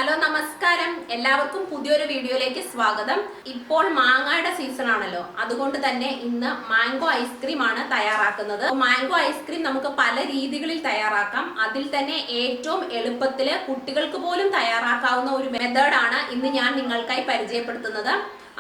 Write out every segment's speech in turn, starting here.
Hello നമസ്കാരം എല്ലാവർക്കും പുതിയൊരു വീഡിയോയിലേക്ക് സ്വാഗതം. ഇപ്പോൾ മാങ്ങയുടെ സീസൺ ആണല്ലോ, അതുകൊണ്ട് തന്നെ ഇന്ന് മാംഗോ ഐസ്ക്രീം ആണ് തയ്യാറാക്കുന്നത്. മാംഗോ ഐസ്ക്രീം നമുക്ക് പല രീതികളിൽ തയ്യാറാക്കാം. അതിൽ തന്നെ ഏറ്റവും എളുപ്പത്തിൽ കുട്ടികൾക്ക് പോലും തയ്യാറാക്കാവുന്ന ഒരു മെത്തേഡാണ് ഇന്ന് ഞാൻ നിങ്ങൾക്കായി പരിചയപ്പെടുത്തുന്നത്.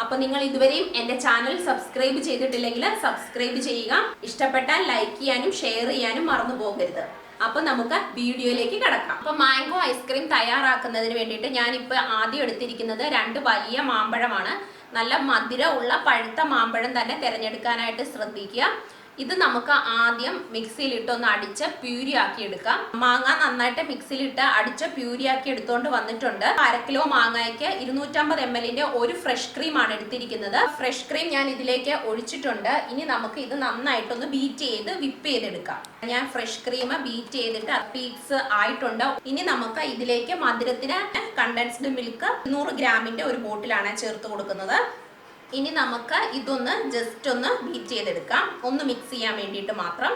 അപ്പൊ നിങ്ങൾ ഇതുവരെയും എന്റെ ചാനൽ സബ്സ്ക്രൈബ് ചെയ്തിട്ടില്ലെങ്കിൽ സബ്സ്ക്രൈബ് ചെയ്യുക. ഇഷ്ടപ്പെട്ടാൽ ലൈക്ക് ചെയ്യാനും ഷെയർ ചെയ്യാനും മറന്നു പോകരുത്. അപ്പൊ നമുക്ക് വീഡിയോയിലേക്ക് കടക്കാം. അപ്പൊ മാംഗോ ഐസ്ക്രീം തയ്യാറാക്കുന്നതിന് വേണ്ടിയിട്ട് ഞാനിപ്പോ ആദ്യം എടുത്തിരിക്കുന്നത് 2 വലിയ മാമ്പഴമാണ്. നല്ല മധുരമുള്ള പഴുത്ത മാമ്പഴം തന്നെ തിരഞ്ഞെടുക്കാനായിട്ട് ശ്രദ്ധിക്കുക. ഇത് നമുക്ക് ആദ്യം മിക്സിയിലിട്ട് ഒന്ന് അടിച്ച് പ്യൂരി ആക്കി എടുക്കാം. മാങ്ങ നന്നായിട്ട് മിക്സിയിലിട്ട് അടിച്ച് പ്യൂരി ആക്കി എടുത്തുകൊണ്ട് വന്നിട്ടുണ്ട്. 1/2 കിലോ മാങ്ങയ്ക്ക് 250 ml ഒരു ഫ്രഷ് ക്രീം ആണ് എടുത്തിരിക്കുന്നത്. ഫ്രഷ് ക്രീം ഞാൻ ഇതിലേക്ക് ഒഴിച്ചിട്ടുണ്ട്. ഇനി നമുക്ക് ഇത് നന്നായിട്ടൊന്ന് ബീറ്റ് ചെയ്ത് വിപ്പ് ചെയ്തെടുക്കാം. ഞാൻ ഫ്രഷ് ക്രീം ബീറ്റ് ചെയ്തിട്ട് പീക്സ് ആയിട്ടുണ്ട്. ഇനി നമുക്ക് ഇതിലേക്ക് മധുരത്തിന് കണ്ടൻസ്ഡ് മിൽക്ക് 100 ഗ്രാമിന്റെ ഒരു ബോട്ടിലാണ് ചേർത്ത് കൊടുക്കുന്നത്. ഇനി നമുക്ക് ഇതൊന്ന് ജസ്റ്റ് ഒന്ന് ബീറ്റ് ചെയ്തെടുക്കാം, ഒന്ന് മിക്സ് ചെയ്യാൻ വേണ്ടിയിട്ട് മാത്രം.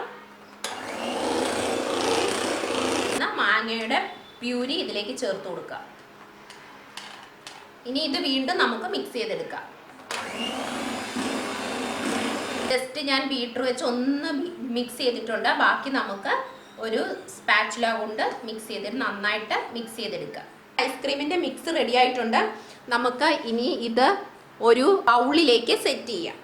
മാങ്ങയുടെ പ്യൂരി ഇതിലേക്ക് ചേർത്ത് കൊടുക്കാം. ഇനി ഇത് വീണ്ടും നമുക്ക് മിക്സ് ചെയ്തെടുക്കാം. ജസ്റ്റ് ഞാൻ ബീറ്റർ വെച്ച് ഒന്ന് മിക്സ് ചെയ്തിട്ടുണ്ട്. ബാക്കി നമുക്ക് ഒരു സ്പാച്ചുല കൊണ്ട് മിക്സ് ചെയ്തിട്ട് നന്നായിട്ട് മിക്സ് ചെയ്തെടുക്കാം. ഐസ്ക്രീമിന്റെ മിക്സ് റെഡി ആയിട്ടുണ്ട്. നമുക്ക് ഇനി ഇത് ഒരു ബൗളിലേക്ക് സെറ്റ് ചെയ്യാം.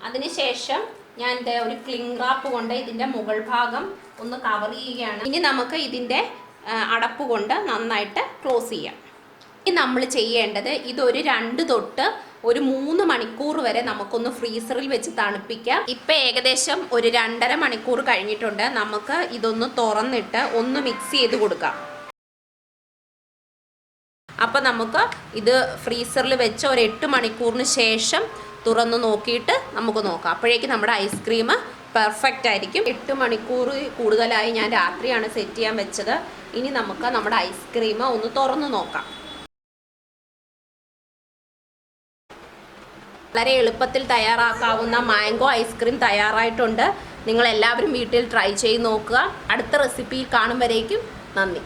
അതിനുശേഷം ഞാൻ ഒരു ക്ലിംഗ് റാപ്പ് കൊണ്ട് ഇതിൻ്റെ മുകൾ ഭാഗം ഒന്ന് കവർ ചെയ്യുകയാണ്. ഇനി നമുക്ക് ഇതിൻ്റെ അടപ്പ് കൊണ്ട് നന്നായിട്ട് ക്ലോസ് ചെയ്യാം. ഇനി നമ്മൾ ചെയ്യേണ്ടത് ഇതൊരു 2 തൊട്ട് ഒരു 3 മണിക്കൂർ വരെ നമുക്കൊന്ന് ഫ്രീസറിൽ വെച്ച് തണുപ്പിക്കാം. ഇപ്പം ഏകദേശം ഒരു 2.5 മണിക്കൂർ കഴിഞ്ഞിട്ടുണ്ട്. നമുക്ക് ഇതൊന്ന് തുറന്നിട്ട് ഒന്ന് മിക്സ് ചെയ്ത് കൊടുക്കാം. അപ്പം നമുക്ക് ഇത് ഫ്രീസറിൽ വെച്ച് ഒരു 8 മണിക്കൂറിന് ശേഷം തുറന്ന് നോക്കിയിട്ട് നമുക്ക് നോക്കാം. അപ്പോഴേക്കും നമ്മുടെ ഐസ്ക്രീം പെർഫെക്റ്റ് ആയിരിക്കും. 8 മണിക്കൂർ കൂടുതലായി ഞാൻ രാത്രിയാണ് സെറ്റ് ചെയ്യാൻ വെച്ചത്. ഇനി നമുക്ക് നമ്മുടെ ഐസ്ക്രീം ഒന്ന് തുറന്ന് നോക്കാം. വളരെ എളുപ്പത്തിൽ തയ്യാറാക്കാവുന്ന മാംഗോ ഐസ്ക്രീം തയ്യാറായിട്ടുണ്ട്. നിങ്ങളെല്ലാവരും വീട്ടിൽ ട്രൈ ചെയ്ത് നോക്കുക. അടുത്ത റെസിപ്പിയിൽ കാണും വരേക്കും നന്ദി.